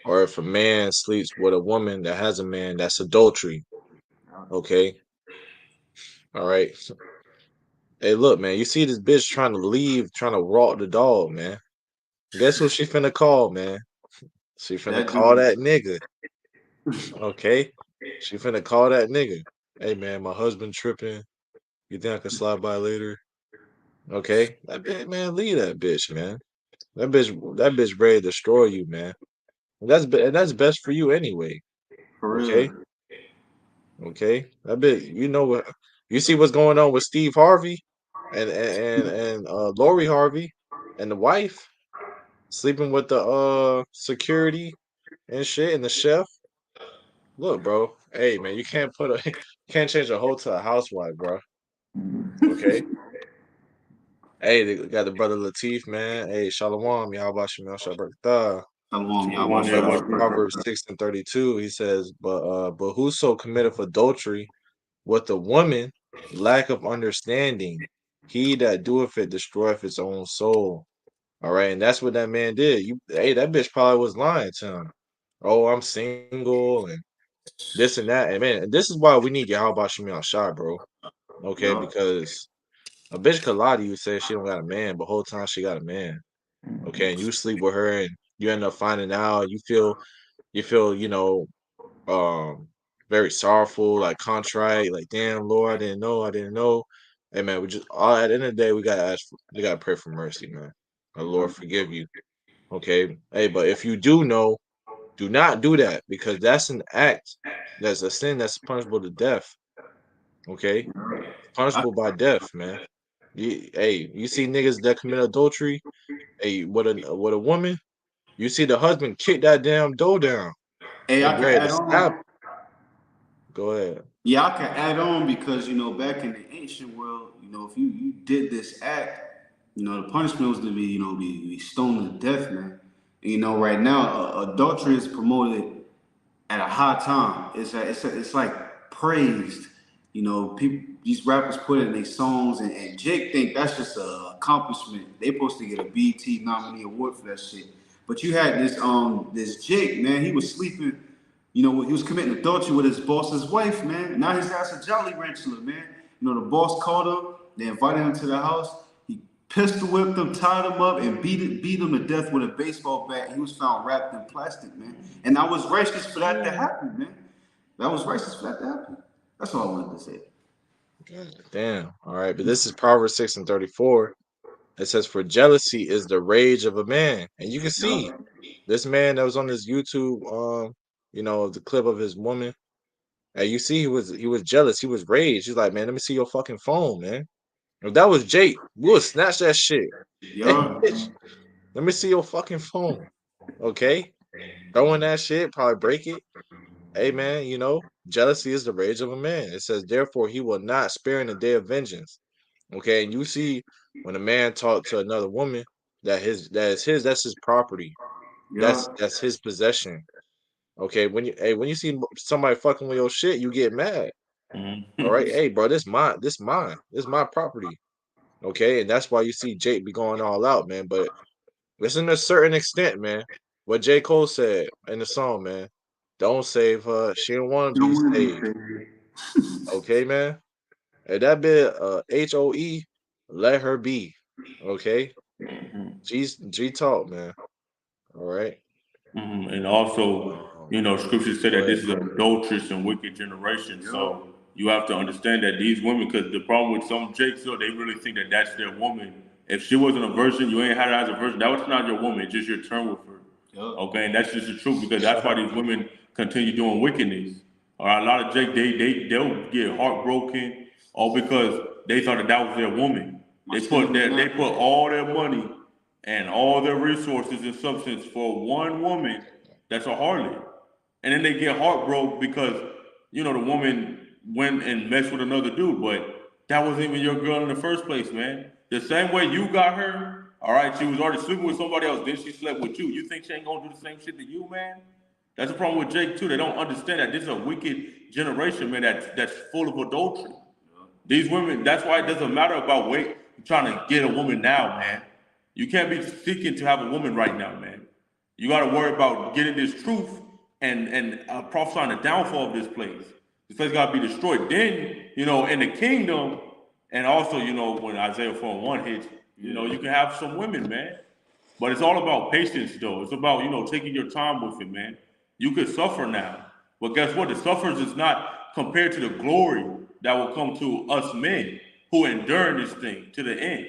Or if a man sleeps with a woman that has a man, that's adultery. Okay. All right. Hey, look, man, you see this bitch trying to leave, trying to walk the dog, man. Guess who she finna call, man? She finna
that
call
dude,
that nigga. Okay. She finna call that nigga. Hey, man, my husband tripping. You think I can slide by later? Okay. That bitch, man, leave that bitch, man. That bitch ready to destroy you, man. And that's best for you anyway.
for
Okay.
real.
Okay. That bitch, what you see what's going on with Steve Harvey and Lori Harvey and the wife sleeping with the security and shit and the chef. Look, bro. Hey, man, you can't can't change a hoe to a housewife, bro. Okay. Hey, they got the brother Latif, man. Hey, Shalom, y'all about Shemel Shabbat.
Shalom,
So
y'all
one
about
there
So
was
Proverbs 6:32, he says, but whoso committeth adultery with a woman, lack of understanding, he that doeth it destroyeth his own soul. All right, and that's what that man did. Hey, that bitch probably was lying to him. Oh, I'm single and this and that. And man, this is why we need Yahweh Shemel Shah, bro. Okay,
Yup.
because a bitch could lie to you, say she don't got a man, but whole time she got a man. Okay, and you sleep with her and you end up finding out, you feel, very sorrowful, like contrite, like damn Lord, I didn't know. Hey man, we just all at the end of the day we gotta pray for mercy, man. The Lord forgive you. Okay. Hey, but if you do know, do not do that because that's an act, that's a sin that's punishable to death. Okay,
I,
punishable by death, man. You see niggas that commit adultery, hey, with a woman, you see the husband kick that damn door down
hey, I
and
can
ready to
add
stab.
on.
Go ahead.
Yeah, I can add on because back in the ancient world, if you did this act, the punishment was to be be stoned to death, man. And, right now, adultery is promoted at a high time. It's like praised. People, these rappers put it in their songs, and Jake think that's just a accomplishment. They supposed to get a BET nominee award for that shit. But you had this Jake, man. He was sleeping. He was committing adultery with his boss's wife, man. Now his ass a Jolly Rancher, man. The boss called him. They invited him to the house. He pistol whipped him, tied him up, and beat him to death with a baseball bat. He was found wrapped in plastic, man. And I was righteous for that to happen, man. That was righteous for that to happen. That's all I wanted to say.
Damn. All right, but this is Proverbs 6:34. It says, "For jealousy is the rage of a man," and you can see
Yup.
this man that was on his YouTube, the clip of his woman. And you see, he was jealous. He was raged. He's like, man, let me see your fucking phone, man. If that was Jake, we would snatch that shit. Hey,
Yup.
bitch, let me see your fucking phone. Okay, throwing that shit, probably break it. Hey, man, jealousy is the rage of a man. It says, therefore, he will not spare in the day of vengeance. Okay, and you see when a man talk to another woman that's his property. That's
Yup.
that's his possession. Okay, when you see somebody fucking with your shit, you get mad. All right, hey, bro, this my property. Okay, and that's why you see Jake be going all out, man. But listen to a certain extent, man. What J. Cole said in the song, man. Don't save her. She don't want to
You don't
be
want to be
saved.
favored.
Okay, man. And that bit HOE, let her be. Okay. G talk, man. All right.
And also, scriptures say
Go
that
ahead.
this is an adulterous and wicked generation.
Yup.
So you have to understand that these women, because the problem with some Jakes, so they really think that that's their woman. If she wasn't a virgin, you ain't had her as a virgin. That was not your woman. It's just your turn with her.
Yup.
Okay, and that's just the truth because that's why these women continue doing wickedness. All right, a lot of Jake, they'll get heartbroken all because they thought that was their woman.
My
They put
sentiment
they
now.
put all their money and all their resources and substance for one woman that's a harlot. And then they get heartbroken because, the woman went and messed with another dude, but that wasn't even your girl in the first place, man. The same way you got her, all right, she was already sleeping with somebody else, then she slept with you. You think she ain't gonna do the same shit to you, man? That's the problem with Jake too. They don't understand that this is a wicked generation, man. That's full of adultery. These women. That's why it doesn't matter about trying to get a woman now, man. You can't be seeking to have a woman right now, man. You got to worry about getting this truth and prophesying the downfall of this place. This place got to be destroyed. Then, in the kingdom, and also, when Isaiah 4:1 hits, you can have some women, man. But it's all about patience, though. It's about, taking your time with it, man. You could suffer now. But guess what? The suffers is not compared to the glory that will come to us men who endure this thing to the end.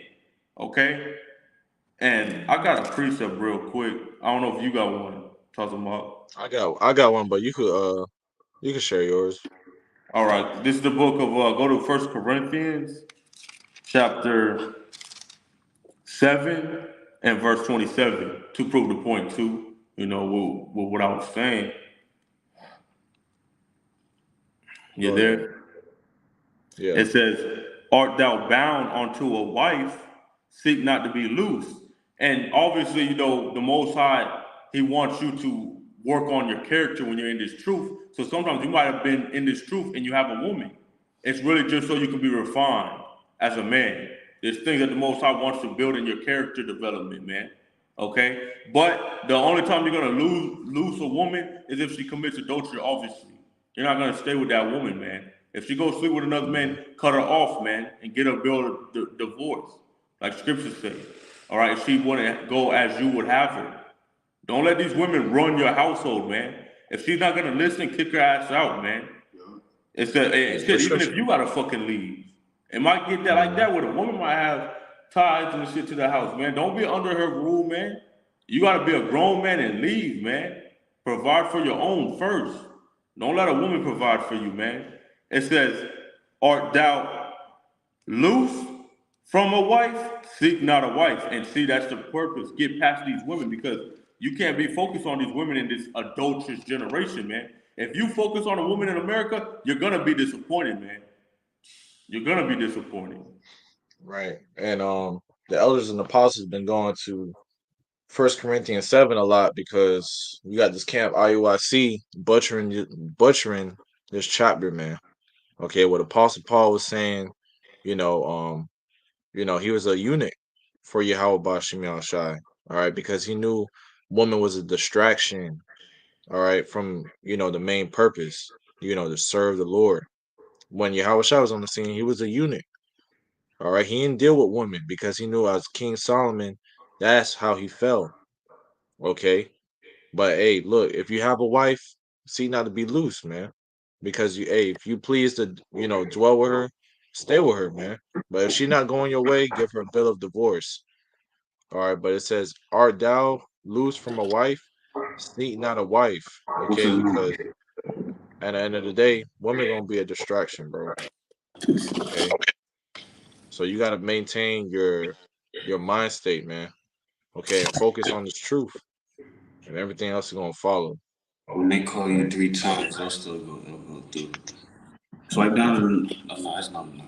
Okay? And I got a precept real quick. I don't know if you got one. Talk about.
I got one, but you could share yours.
All right. This is the book of go to 1 Corinthians chapter 7 and verse 27 to prove the point too. With what I was saying. You there?
Yeah.
It says, "Art thou bound unto a wife? Seek not to be loose." And obviously, the Most High, He wants you to work on your character when you're in this truth. So sometimes you might have been in this truth and you have a woman. It's really just so you can be refined as a man. There's things that the Most High wants to build in your character development, man. Okay? But the only time you're going to lose a woman is if she commits adultery, obviously. You're not going to stay with that woman, man. If she goes sleep with another man, cut her off, man, and get her build a divorce, like scriptures say. All right, if she wouldn't go as you would have her. Don't let these women run your household, man. If she's not gonna listen, kick her ass out, man. It's shit, even if you gotta fucking leave. It might get that like that where the woman might have ties and shit to the house, man. Don't be under her rule, man. You gotta be a grown man and leave, man. Provide for your own first. Don't let a woman provide for you, man. It says, "Art thou loose from a wife? Seek not a wife." And see, that's the purpose. Get past these women because you can't be focused on these women in this adulterous generation, man. If you focus on a woman in America, you're gonna be disappointed, man. You're gonna be disappointed.
Right. And the elders and apostles been going to 1 Corinthians 7 a lot because we got this camp IUIC butchering this chapter, man. Okay, what Apostle Paul was saying, he was a eunuch for Yahweh Bashim Yahushai, all right, because he knew woman was a distraction, all right, from the main purpose, to serve the Lord. When Yahushua was on the scene, he was a eunuch. All right, he didn't deal with women because he knew as King Solomon, that's how he fell. Okay, but hey, look, if you have a wife, see not to be loose, man, because if you please to dwell with her, stay with her, man. But if she not going your way, give her a bill of divorce. All right, but it says, "Art thou loose from a wife? Seek not a wife." Okay, because at the end of the day, women gonna be a distraction, bro. Okay, so you gotta maintain your mind state, man. Okay, and focus on this truth, and everything else is gonna follow.
When they call you 3 times, I'll still go through. Swipe down and no, it's not enough.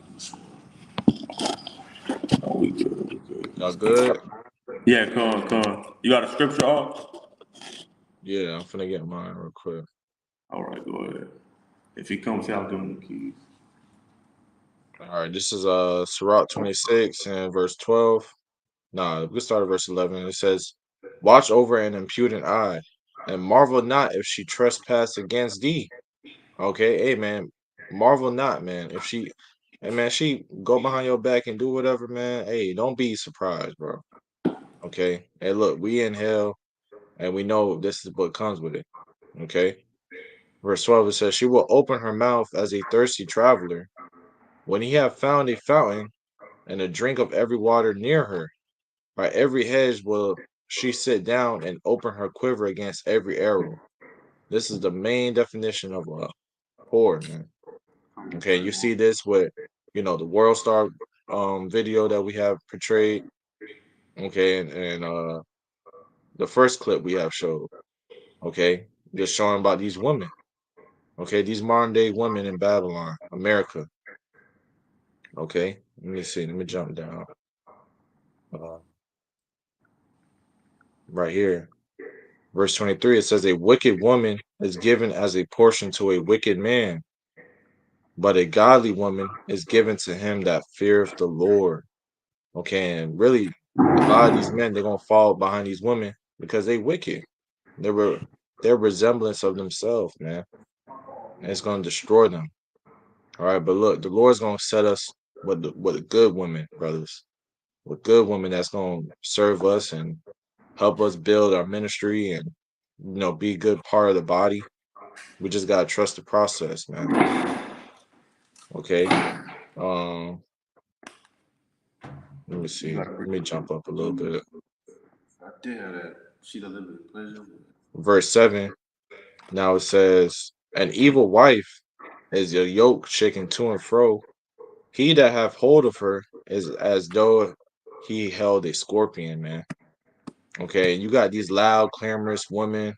Oh, we good.
Y'all good?
Yeah, come on. You got a scripture off?
Yeah, I'm finna get mine real quick.
All right, go ahead. If he comes out, give him the keys.
All right, this is Sirach 26 and verse 12. Nah, we start at verse 11. It says, "Watch over an impudent eye, and marvel not if she trespass against thee." Okay, hey man, marvel not, man. If she go behind your back and do whatever, man. Hey, don't be surprised, bro. Okay. Hey, look, we in hell, and we know this is what comes with it. Okay. Verse 12 it says, "She will open her mouth as a thirsty traveler, when he have found a fountain and a drink of every water near her. By every hedge will she sit down and open her quiver against every arrow." This is the main definition of a whore, man. Okay, you see this with the World Star video that we have portrayed. Okay, and the first clip we have showed. Okay, just showing about these women. Okay, these modern day women in Babylon, America. Okay, let me see. Let me jump down. Uh, right here, verse 23. It says, "A wicked woman is given as a portion to a wicked man, but a godly woman is given to him that feareth the Lord." Okay, and really, a lot of these men they're gonna fall behind these women because they wicked. They were their resemblance of themselves, man, and it's gonna destroy them. All right, but look, the Lord's gonna set us with a good women, brothers, with good women that's gonna serve us and help us build our ministry and be a good part of the body. We just gotta trust the process, man. Okay. Um, let me see. Let me jump up a little bit.
I did have that. She the limited pleasure.
Verse 7. Now it says, "An evil wife is a yoke shaken to and fro. He that hath hold of her is as though he held a scorpion," man. Okay, you got these loud, clamorous women.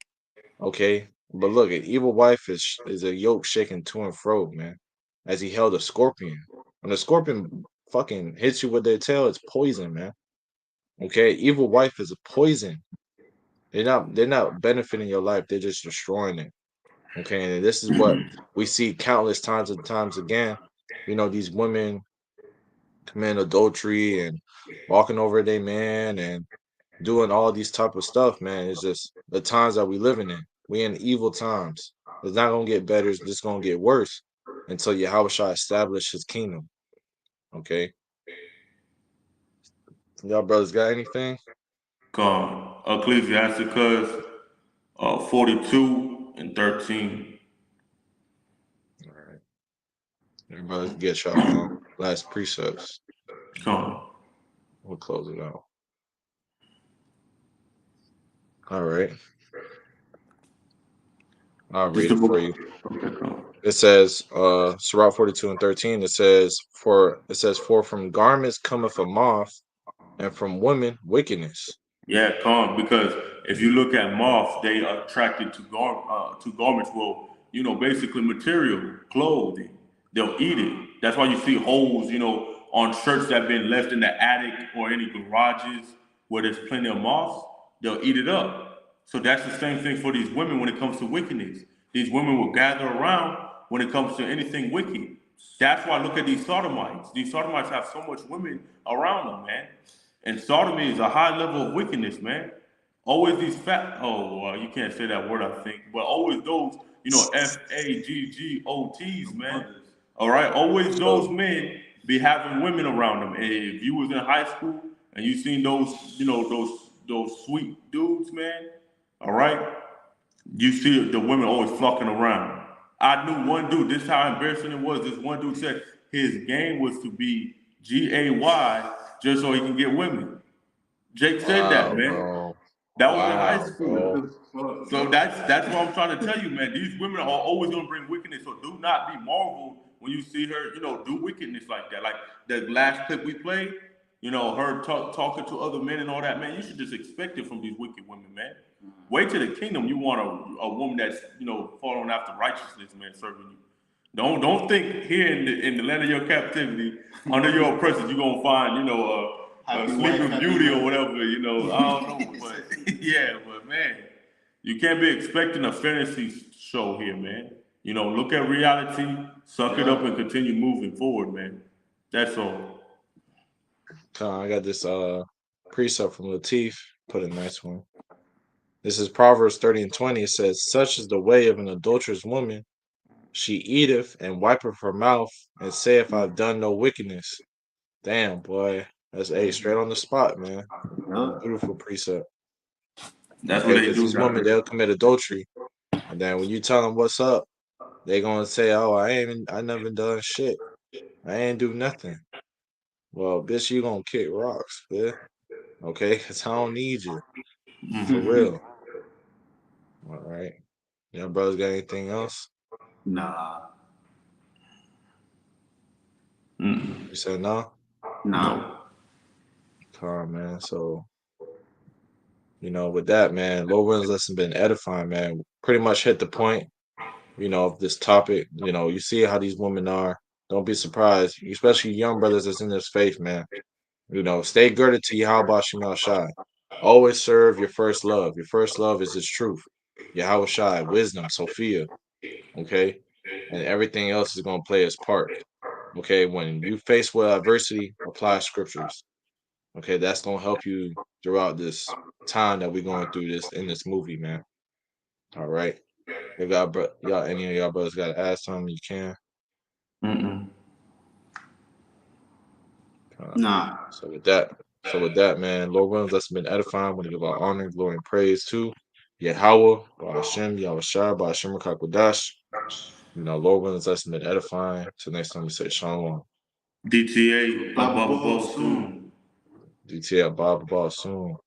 Okay, but look, an evil wife is a yoke shaken to and fro, man, as he held a scorpion. When a scorpion fucking hits you with their tail, it's poison, man. Okay, evil wife is a poison. They're not benefiting your life. They're just destroying it. Okay, and this is what we see countless times again. These women commit adultery and walking over their man and doing all these type of stuff, man. It's just the times that we living in. We in evil times. It's not gonna get better. It's just gonna get worse until Yahweh establish His kingdom. Okay, y'all brothers got anything?
Ecclesiasticus 42 and 13.
All right, everybody get your last precepts.
Come.
We'll close it out. All right, I'll read it for you.
Okay, come.
It says, Sirach 42 and 13, it says, for from garments cometh a moth, and from women wickedness.
Yeah, come, because if you look at moths, they are attracted to garments. Well, basically material clothing. They'll eat it. That's why you see holes, on shirts that have been left in the attic or any garages where there's plenty of moths. They'll eat it up. So that's the same thing for these women when it comes to wickedness. These women will gather around when it comes to anything wicked. That's why look at these sodomites. These sodomites have so much women around them, man. And sodomy is a high level of wickedness, man. Always these you can't say that word, I think, but always those, FAGGOTs, man. All right, always those men be having women around them. And if you was in high school and you seen those, those sweet dudes, man, all right, you see the women always flocking around. I knew one dude, this is how embarrassing it was. This one dude said his game was to be GAY just so he can get women. Jake said that, man.
Bro.
That was in high
Wow,
school.
bro.
So that's what I'm trying to tell you, man. These women are always gonna bring wickedness. So do not be marveled when you see her, do wickedness like that. Like the last clip we played, her talking to other men and all that, man. You should just expect it from these wicked women, man. Wait till the kingdom. You want a woman that's following after righteousness, man, serving you. Don't think here in the land of your captivity, under your oppression, you're gonna find a sleeping beauty or whatever. I don't know, but yeah, but man, you can't be expecting a fantasy show here, man. Look at reality, suck it up, and continue moving forward, man. That's all.
I got this precept from Latif. Put a nice one. This is Proverbs 30 and 20. It says, "Such is the way of an adulterous woman. She eateth and wipeth her mouth and saith, I've done no wickedness." Damn, boy. That's straight on the spot, man. Beautiful precept.
That's what they do.
These women, they'll commit adultery. And then when you tell them what's up, they're gonna say, "Oh, I never done shit. I ain't do nothing." Well, bitch, you gonna kick rocks, bitch. Okay, because I don't need you. For real. All right. Y'all brothers got anything else?
Nah.
You said no?
No.
Calm, man. So, with that, man, Lord willing, lesson been edifying, man. Pretty much hit the point. of this topic. You see how these women are. Don't be surprised, especially young brothers that's in this faith, man. Stay girded to Yahweh Shema Shai. Always serve your first love. Your first love is His truth. Yahweh Shai, wisdom, Sophia. Okay, and everything else is gonna play its part. Okay, when you face with adversity, apply scriptures. Okay, that's gonna help you throughout this time that we're going through this in this movie, man. All right. If y'all, any of y'all brothers got to ask something, you can.
Mm-mm.
Nah.
So with that, man, Lord willing, that's been edifying. Want to give our honor, glory, and praise to Yahweh, Hashem, Yahweh Shai, Hashem Kakwadash. Lord willing, that's been edifying. Till next time, we say Shalom.
DTA
Baba
above
Ball
soon.
soon.
DTA Bob soon.